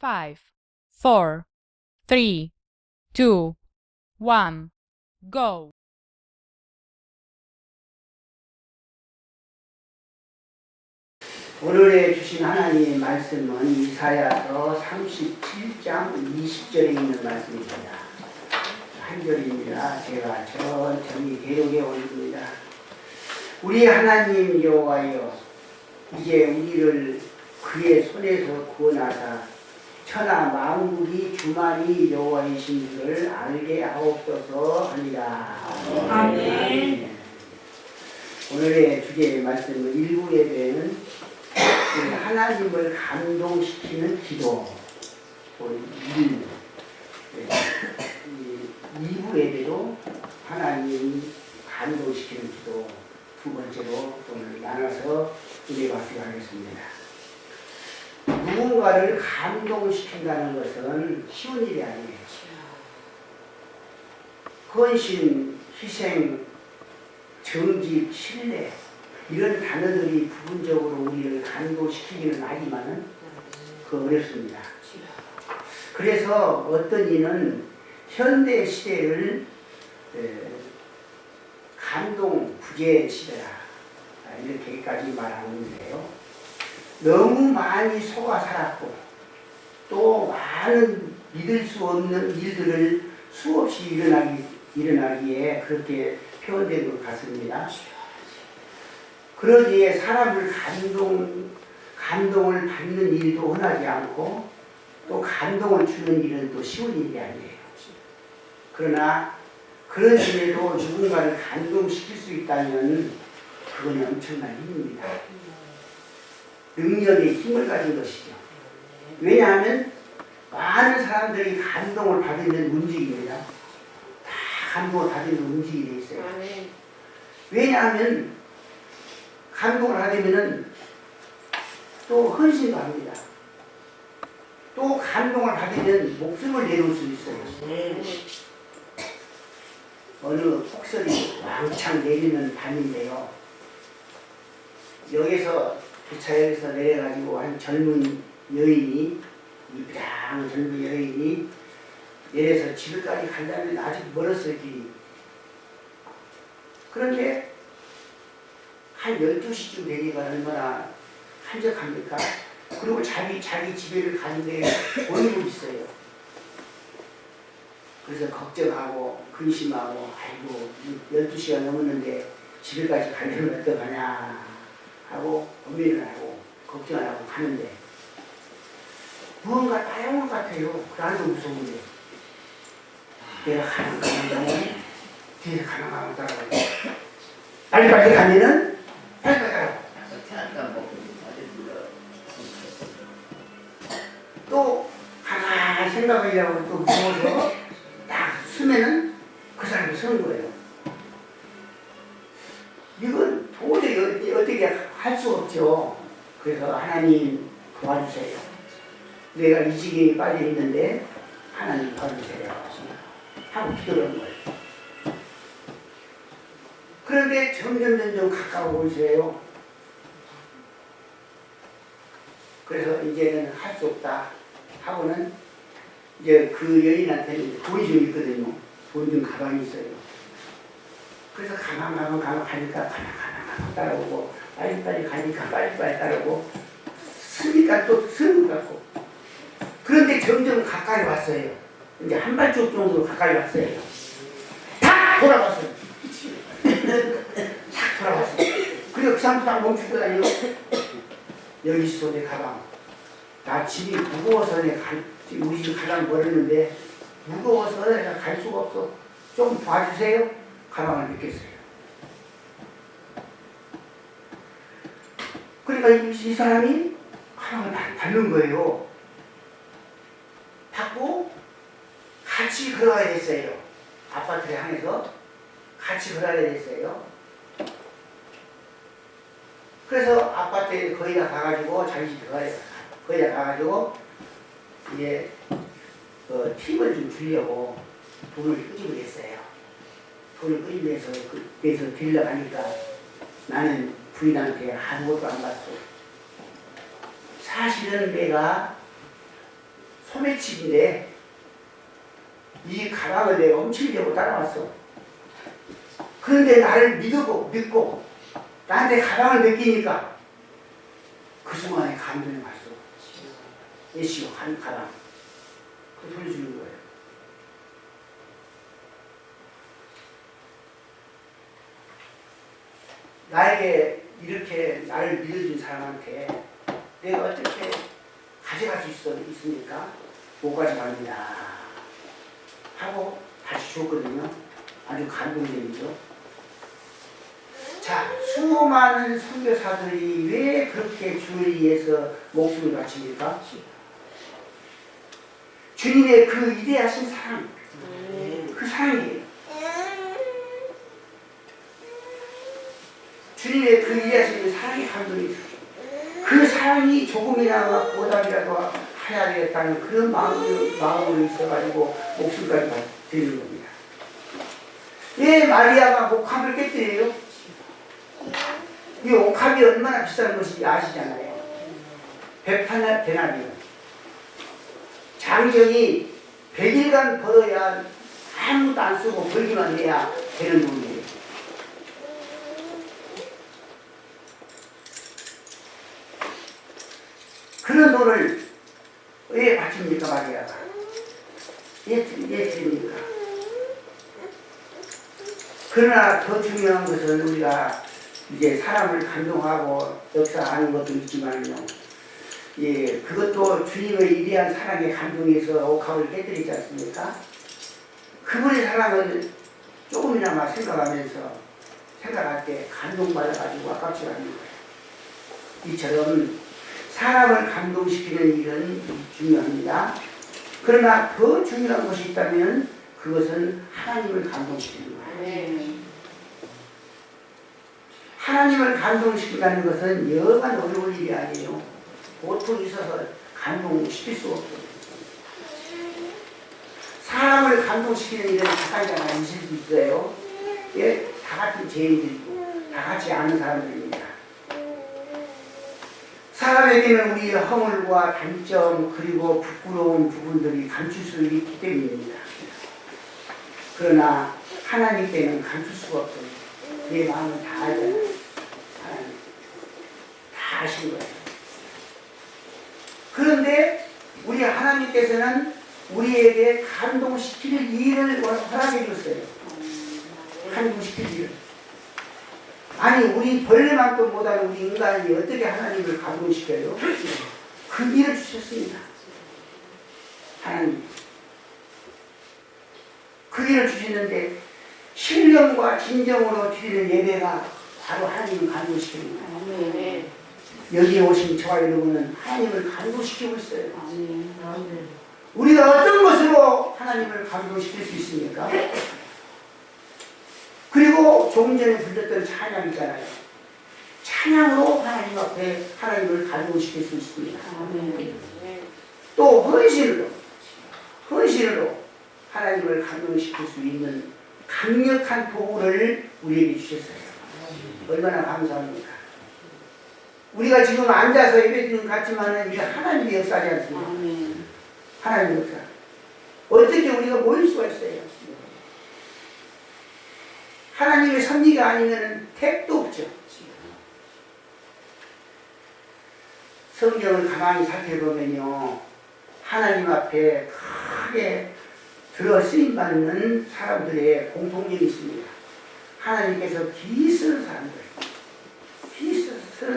5, 4, 3, 2, 1, go! 오늘의 주신 하나님의 말씀은 이사야서 37장 20절에 있는 말씀입니다. 한 절입니다. 제가 천천히 대독해 올립니다. 우리 하나님 여호와여, 이제 우리를 그의 손에서 구원하사 천하 만국이 주만이 여호와이신 줄을 알게 하옵소서 하니라. 아멘. 오늘의 주제의 말씀은 일부 예배는 하나님을 감동시키는 기도, 또 2부 예배도 하나님 감동시키는 기도, 두 번째로 오늘 나눠서 은혜 받기로 하겠습니다. 누군가를 감동시킨다는 것은 쉬운 일이 아니에요. 헌신, 희생, 정직, 신뢰, 이런 단어들이 부분적으로 우리를 감동시키기는 하지만은 그 어렵습니다. 그래서 어떤 이는 현대 시대를 감동 부재 시대라 이렇게까지 말하는데요. 너무 많이 속아 살았고 또 많은 믿을 수 없는 일들을 수없이 일어나기에 그렇게 표현된 것 같습니다. 그러기에 사람을 감동을 받는 일도 흔하지 않고 또 감동을 주는 일은 또 쉬운 일이 아니에요. 그러나 그런 일에도 누군가를 감동시킬 수 있다면 그건 엄청난 힘입니다. 능력의 힘을 가진 것이죠. 왜냐하면 많은 사람들이 감동을 받으면 움직입니다. 다 감동을 받으면 움직이게 돼 있어요. 왜냐하면 감동을 받으면 또 헌신도 합니다. 또 감동을 받으면 목숨을 내놓을 수 있어요. 어느 폭설이 왕창 내리는 밤인데요. 여기서 기차역에서 내려가지고 한 젊은 여인이, 이쁘장한 젊은 여인이 내려서 집에까지 가려면 아직 멀었어요, 길이. 그런데 한 12시쯤 되니까 얼마나 한적합니까? 그리고 자기 집에를 가는데 보이고 있어요. 그래서 걱정하고 근심하고 아이고 12시가 넘었는데 집에까지 가려면 어떡하냐 하고 고민을 하고 걱정을 하고 가는데 무언가 따라온 것 같아요. 나도 무서운데 내가 가는 뒤에서 가는 따라가고 빨리 가면은 또 가만히 생각하려고 또 누워서 딱 쓰면은 그 사람이 서는 거예요. 이건 도저히 어떻게 할 수 없죠. 그래서 하나님 도와주세요. 내가 이 지경에 빠져 있는데 하나님 도와주세요 하고 기도하는 거예요. 그런데 점점 가까워 오세요. 그래서 이제는 할 수 없다 하고는 이제 그 여인한테는 돈이 좀 있거든요. 돈 좀 가방이 있어요. 그래서 가만 가니까 가만 따라오고 빨리 가니까 빨리 따라오고 쓰니까 또 쓰는 것 같고 그런데 점점 가까이 왔어요. 이제 한 발쪽 정도 가까이 왔어요. 탁 돌아왔어요. 탁 돌아왔어요. 그리고 그 사람도 딱 멈추고 다니고 여기 있어 내 가방. 나 집이 무거워서 우리 집 가장 멀었는데 무거워서 내가 갈 수가 없어. 좀 봐주세요. 가방을 믿겠어요. 그러니까 이 사람이 가방을 닫는 거예요. 닫고 같이 걸어가야 됐어요. 아파트를 향해서 같이 걸어가야 됐어요. 그래서 아파트에 거의 다 가가지고 자기 집 들어가요. 거의 다 가가지고 이제 팁을 좀 주려고 돈을 끄집어냈어요. 돈을 끄집어내서 그래서 빌려가니까 나는 부인한테 아무것도 안 받고 사실은 내가 소매치기인데 이 가방을 내가 훔치려고 따라왔어. 그런데 나를 믿고 나한테 가방을 맡기니까 그 순간에 감동이 왔어. 예시로 한 가방. 그 돌려주는 거예요. 나에게 이렇게 나를 믿어준 사람한테 내가 어떻게 가져갈 수 있습니까? 못 가져갑니다. 하고 다시 줬거든요. 아주 감동적이죠. 자, 수많은 선교사들이 왜 그렇게 주를 위해서 목숨을 바칩니까? 주님의 그 위대하신 사랑, 그 사랑이에요. 주님의 그 위대하신 사랑의 감동이 있어요. 그 사랑이 조금이나마 보답이라도 해야 되겠다는 그런 마음으로 있어가지고 목숨까지 드리는 겁니다. 왜 마리아가 옥합을 깨뜨려요? 이 옥합이 얼마나 비싼 것인지 아시잖아요. 100데나리온. 장정이 100일간 벌어야 아무도 안 쓰고 벌기만 해야 되는 돈이에요. 그런 돈을 왜 바칩니까, 마리아가? 왜 드립니까? 그러나 더 중요한 것은 우리가 이제 사람을 감동하고 역사하는 것도 있지만요. 예, 그것도 주님의 위대한 사랑에 감동해서 옥합을 깨뜨리지 않습니까? 그분의 사랑을 조금이나마 생각할 때 감동받아가지고 아깝지 않은 거예요. 이처럼 사람을 감동시키는 일은 중요합니다. 그러나 더 중요한 것이 있다면 그것은 하나님을 감동시키는 거예요. 하나님을 감동시킨다는 것은 여간 어려운 일이 아니에요. 보통 있어서 감동시킬 수 없어요. 사람을 감동시키는 일은 가까이가 있을 수 있어요. 예, 다 같은 죄인들이고 다 같이 아는 사람들입니다. 사람에게는 우리의 허물과 단점 그리고 부끄러운 부분들이 감출 수 있기 때문입니다. 그러나 하나님께는 감출 수가 없어요. 내 마음을 다 알잖아요. 하나님 다 아신 거예요. 그런데 우리 하나님께서는 우리에게 감동시킬 일을 허락해 줬어요. 감동시킬 일을. 아니 우리 벌레만큼 못하는 우리 인간이 어떻게 하나님을 감동시켜요? 그 일을 주셨습니다. 하나님 그 일을 주시는데 신령과 진정으로 드리는 예배가 바로 하나님을 감동시키는 거예요. 여기에 오신 저와 여러분은 하나님을 감동시키고 있어요. 우리가 어떤 것으로 하나님을 감동시킬 수 있습니까? 그리고 조금 전에 불렀던 찬양이잖아요. 찬양으로 하나님 앞에 하나님을 감동시킬 수 있습니다. 또 헌신으로 하나님을 감동시킬 수 있는 강력한 도구를 우리에게 주셨어요. 얼마나 감사합니까? 우리가 지금 앉아서 예배드리는 것 같지만 이게 하나님의 역사지 않습니까? 하나님의 역사. 어떻게 우리가 모일 수가 있어요? 하나님의 섭리가 아니면 택도 없죠. 성경을 가만히 살펴보면요, 하나님 앞에 크게 들어 쓰임받는 사람들의 공통점이 있습니다. 하나님께서 기 쓰는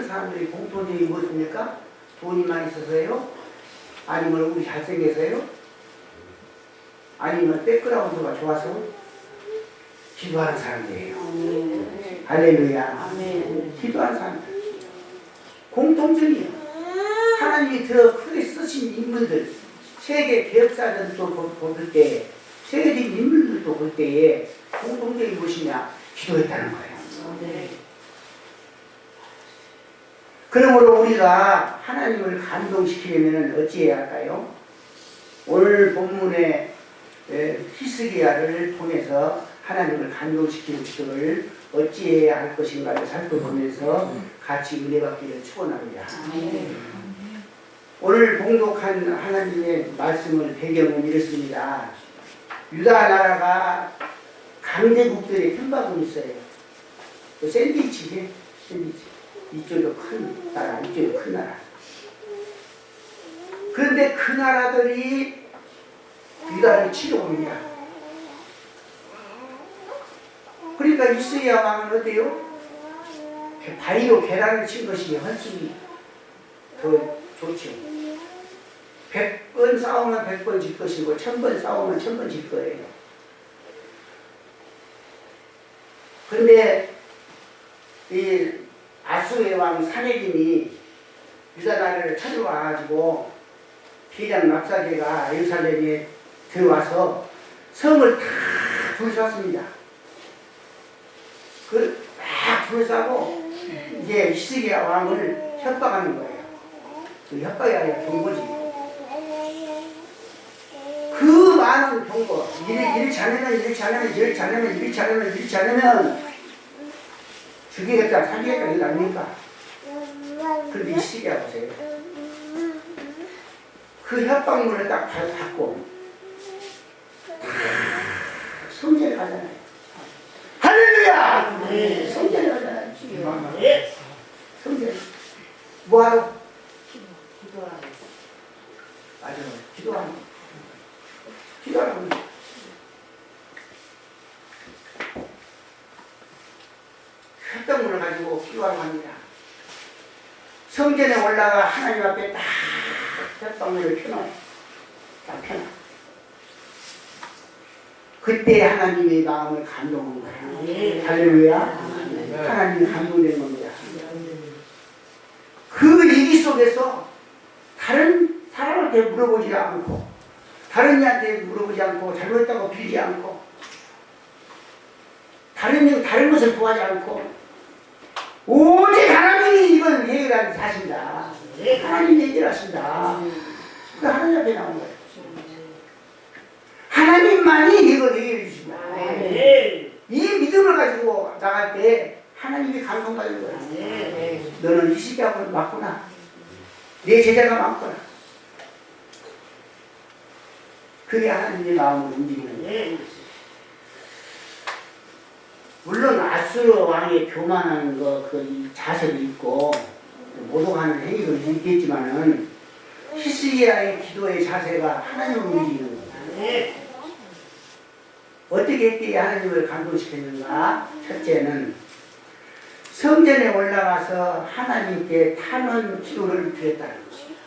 사람들의 공통점이 무엇입니까? 돈이 많이 있어서요? 아니면 얼굴이 잘생겨서요? 아니면 백그라운드가 좋아서? 기도하는 사람들이에요. 할렐루야. 기도하는 사람들. 공통점이에요. 하나님이 더 크게 쓰신 인물들, 세계 개혁사들도 볼 때, 세계적인 인물들도 볼 때에 공통점이 무엇이냐? 기도했다는 거예요. 그러므로 우리가 하나님을 감동시키려면 어찌해야 할까요? 오늘 본문의 히스기야를 통해서 하나님을 감동시키는 기도를 어찌해야 할 것인가를 살펴보면서 같이 은혜 받기를 축원합니다. 오늘 봉독한 하나님의 말씀을 배경은 이렇습니다. 유다 나라가 강대국들의 편박은 있어요. 샌드위치지, 샌드위치. 이쪽도 큰 나라, 이쪽도 큰 나라. 그런데 그 나라들이 유다를 치러 옵니다. 그러니까 이스야 왕은 어때요? 바위로 계란을 친 것이 훨씬 더 좋죠. 100번 싸우면 100번 질 것이고 1000번 싸우면 1000번 질 거예요. 그런데 이 아수르의 왕 사내림이 유다 나라를 찾아와가지고 비량 납사계가 예루살렘에 들어와서 성을 다 둘러쌌습니다. 막 둘러싸고 이제 히스기야 왕을 협박하는 거예요. 그 협박이 아니라 경고지. 그 많은 경고, 이렇게 안 하면, 이렇게 안 하면, 이렇게 안 하면, 이렇게 안 하면, 이렇게 안 하면 죽이겠다, 살리겠다, 이거 아닙니까? 그런데 히스기야 보세요. 그 협박문을 딱 받고 성전에 가잖아요. 할렐루야! 네. 성전에 가잖아요. 네. 성전에. 뭐하러? 기도하라고. 맞아요. 기도하라고. 기도하라고. 협박문을 가지고 기도하라고 합니다. 성전에 올라가 하나님 앞에 딱 협박문을 펴놔요. 딱 펴놔. 그때 하나님의 마음을 감동한 거예요. 네. 할렐루야. 네. 하나님이 감동된 겁니다. 그 얘기 속에서 다른 사람한테 물어보지 않고, 다른 이한테 물어보지 않고, 잘못했다고 빌지 않고, 다른 것을 구하지 않고, 오직 하나님이 이걸 해결하신다. 하나님이 해결하신다. 그 하나님 앞에 나온 거예요. 하나님만이 이걸 해결해 주신다. 이 믿음을 가지고 나갈 때 하나님이 감동받는 거예요. 너는 히스기야를 맞구나. 내 제자가 맞구나. 그게 하나님의 마음을 움직이는 거예요. 물론 아수르 왕의 교만한 그 자세도 있고 모독하는 행위도 있겠지만은 히스기야의 기도의 자세가 하나님을 움직이는 거예요. 어떻게 했기에 하나님을 감동시켰는가? 첫째는 성전에 올라가서 하나님께 탄원 기도를 드렸다는 것입니다.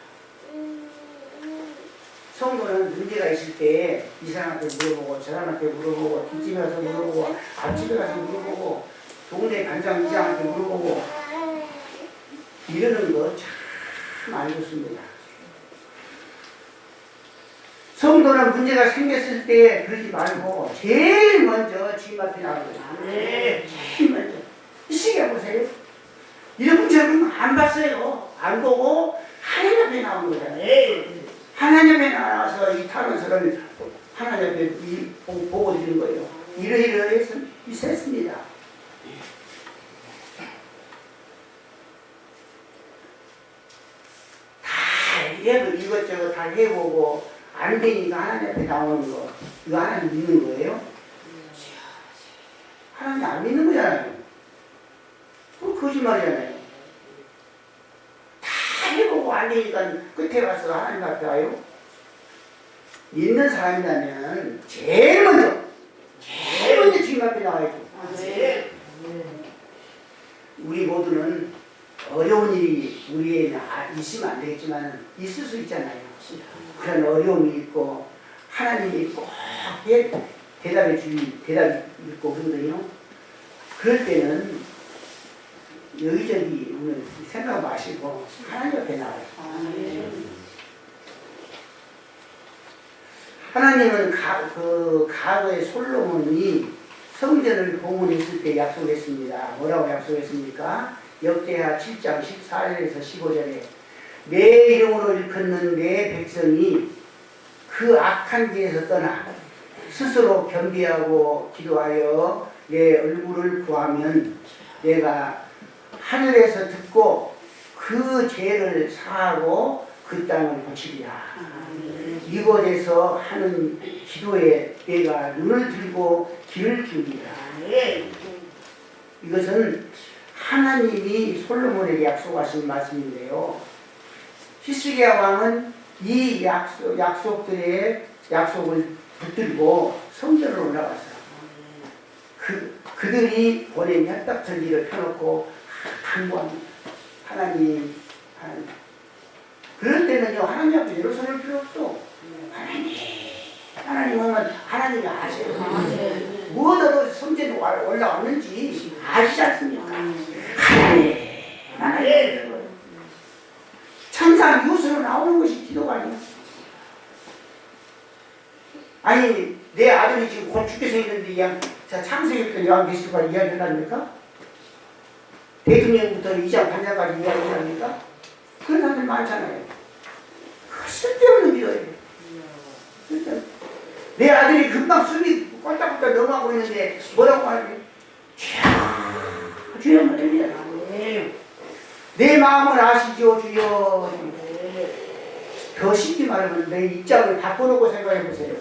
성도는 문제가 있을 때 이 사람한테 물어보고 저 사람한테 물어보고 뒷집에 가서 물어보고 앞집에 가서 물어보고 동네 간장 이장한테 물어보고 이러는 거 참 안 좋습니다. 성도는 문제가 생겼을 때 그러지 말고 제일 먼저 주님 앞에 나가는 거죠. 제일 먼저. 히스기야 보세요. 이런 문제는 안 봤어요. 안 보고 하나님 앞에 나온 거잖아요. 하나님 앞에 나와서 이 탄원서를 하나님 앞에 보고 드리는 거예요. 이러이러해서 있었습니다. 다 이것저것 다 해보고 안 되니까 하나님 앞에 나오는 거, 이거 하나님 믿는 거예요? 하나님 안 믿는 거잖아요. 그거 거짓말이잖아요. 다 해보고 안 되니까 끝에 가서 하나님 앞에 와요? 믿는 사람이라면 제일 먼저 주님 앞에 나와야죠. 우리 모두는 어려운 일이 우리에게 있으면 안 되겠지만 있을 수 있잖아요. 그런 어려움이 있고 하나님이 꼭 대답이 있고 그러거든요. 그럴 때는 여기저기 오늘 생각 마시고 하나님 옆에 나와요. 하나님은 과거에 솔로몬이 성전을 봉헌했을 때 약속했습니다. 뭐라고 약속했습니까? 역대하 7장 14절에서 15절에 내 이름으로 일컫는 내 백성이 그 악한 길에서 떠나 스스로 겸비하고 기도하여 내 얼굴을 구하면 내가 하늘에서 듣고 그 죄를 사하고 그 땅을 고치리라. 이곳에서 하는 기도에 내가 눈을 들고 귀를 기울이라. 이것은 하나님이 솔로몬에게 약속하신 말씀인데요. 히스기야 왕은 이 약속들의 약속을 붙들고 성전을 올라가서 그들이 보낸 협답전지를 펴놓고 간구합니다. 하나님. 그럴 때는요, 하나님 앞에 여러 손을 필요 없어. 하나님 오면 하나님이 아세요. 무엇으로 성전에 올라왔는지 아시지 않습니까? 하나님. 천사 이웃으로 나오는 것이 기도가 아니야. 아니, 내 아들이 지금 곧 죽게 생겼는데, 그냥 창세기부터 요한계시록까지 이야기를 합니까? 대통령부터 이장 판사까지 이야기를 합니까? 그런 사람들 많잖아요. 그 쓸데없는 기도예요. 내 아들이 금방 숨이 꼴딱꼴딱 넘어가고 있는데 뭐라고 하지? 주여 못합니다. 내 마음을 아시죠, 주여. 더 쉽게 말하면 내 입장을 바꿔놓고 생각해 보세요.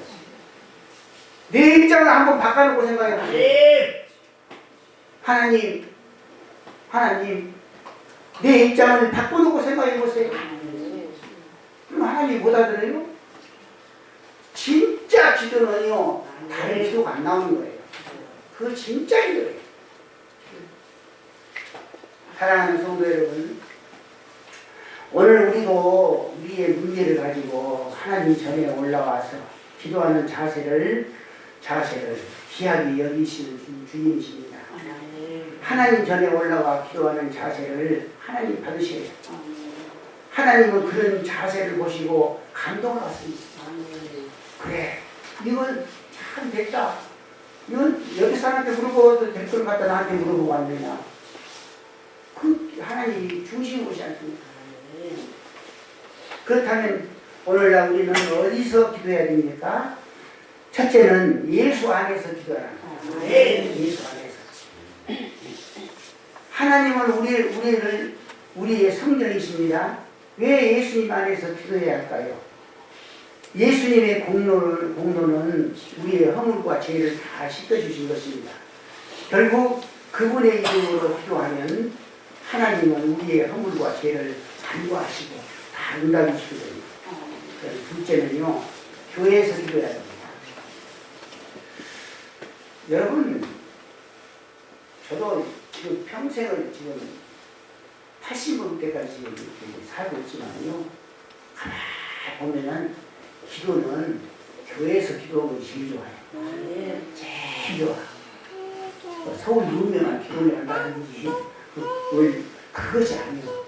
내 입장을 한번 바꿔놓고 생각해 보세요. 하나님, 내 입장을 바꿔놓고 생각해 보세요. 그럼 하나님 못 알아들어요? 진짜 기도는요, 다른 기도가 안 나오는 거예요. 그거 진짜 기도예요. 사랑하는 성도 여러분, 오늘 우리도 우리의 문제를 가지고 하나님 전에 올라와서 기도하는 자세를 귀하게 여기시는 주님이십니다. 하나님 전에 올라와 기도하는 자세를 하나님 받으셔야 돼요. 하나님은 그런 자세를 보시고 감동을 받습니다. 그래, 이건 참 됐다. 이건 여기 사람한테 물어보고도 될 걸 갖다 나한테 물어보고 왔느냐. 그 하나님이 주신 것이 않습니까? 그렇다면 오늘날 우리는 어디서 기도해야 됩니까? 첫째는 예수 안에서 기도하라. 예수 안에서. 하나님은 우리의 성전이십니다. 왜 예수님 안에서 기도해야 할까요? 예수님의 공로는 우리의 허물과 죄를 다 씻어주신 것입니다. 결국 그분의 이름으로 기도하면 하나님은 우리의 허물과 죄를 간구하시고 다 응답이시거든요. 둘째는요, 교회에서 기도해야 됩니다. 여러분, 저도 지금 평생을 지금 80년 때까지 살고 있지만요, 가만히 보면은 기도는 교회에서 기도하는 것이 제일 좋아요. 제일 좋아. 서울 유명한 기도를 한다든지 그것이 아니에요.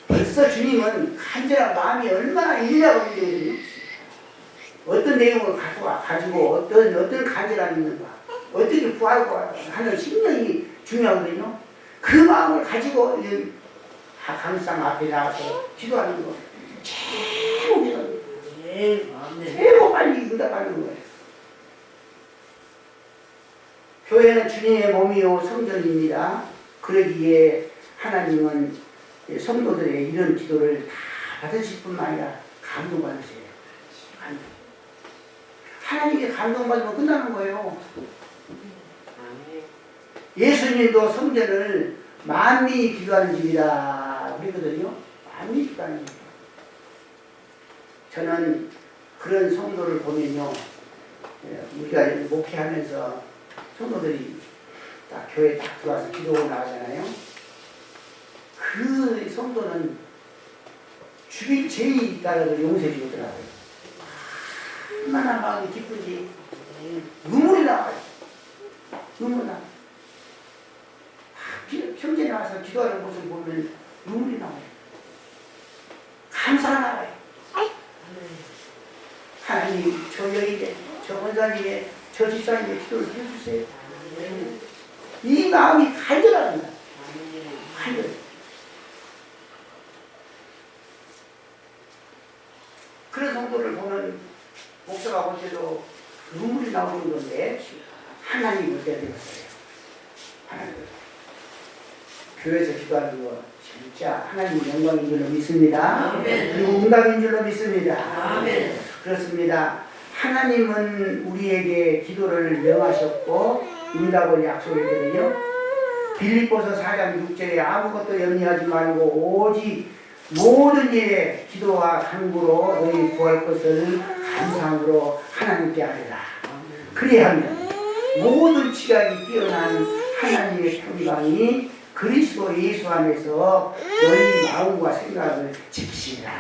벌써 주님은 간절한 마음이 얼마나 일려고 있는지, 어떤 내용을 가지고 어떤 간절함이 있는가, 어떻게 구하고 하는 심령이 중요하거든요. 그 마음을 가지고 강상 앞에 나가서 기도하는 거 최고 기도입니다. 최고 빨리 응답하는 거예요. 교회는 주님의 몸이요 성전입니다. 그러기에 하나님은 성도들의 이런 기도를 다 받으실 뿐만 아니라 감동받으세요. 하나님께 감동받으면 끝나는 거예요. 예수님도 성전을 만민이 기도하는 집이다 그러거든요. 만민이 기도하는 집. 저는 그런 성도를 보면요, 우리가 목회하면서 성도들이 딱 교회에 딱 들어와서 기도하고 나가잖아요. 그 성도는 주일 제일 따라서 용서해 주더라고요. 얼마나 마음이 기쁜지 눈물이 나와요. 눈물이 나와요. 평전에 와서 기도하는 모습을 보면 눈물이 나와요. 감사가 나와요. 하나님, 저 여인의, 저 원장님의, 저 집사님의 기도를 해주세요. 이 마음이 간절합니다. 간절. 그런 성도를 보면 목사가 볼 때도 눈물이 나오는 건데 하나님 볼 때 되었어요. 하나님. 교회에서 기도하는 거 진짜 하나님 영광인 줄로 믿습니다. 아멘. 그리고 응답인 줄로 믿습니다. 아멘. 그렇습니다. 하나님은 우리에게 기도를 명하셨고 응답을 약속했거든요. 빌립보서 4장 6절에 아무것도 염려하지 말고 오직 모든 일에 기도와 간구로 너희 구할 것을 감사함으로 하나님께 하리라. 그리하면 모든 지각이 뛰어난 하나님의 평강이 그리스도 예수 안에서 너희 마음과 생각을 지키시리라.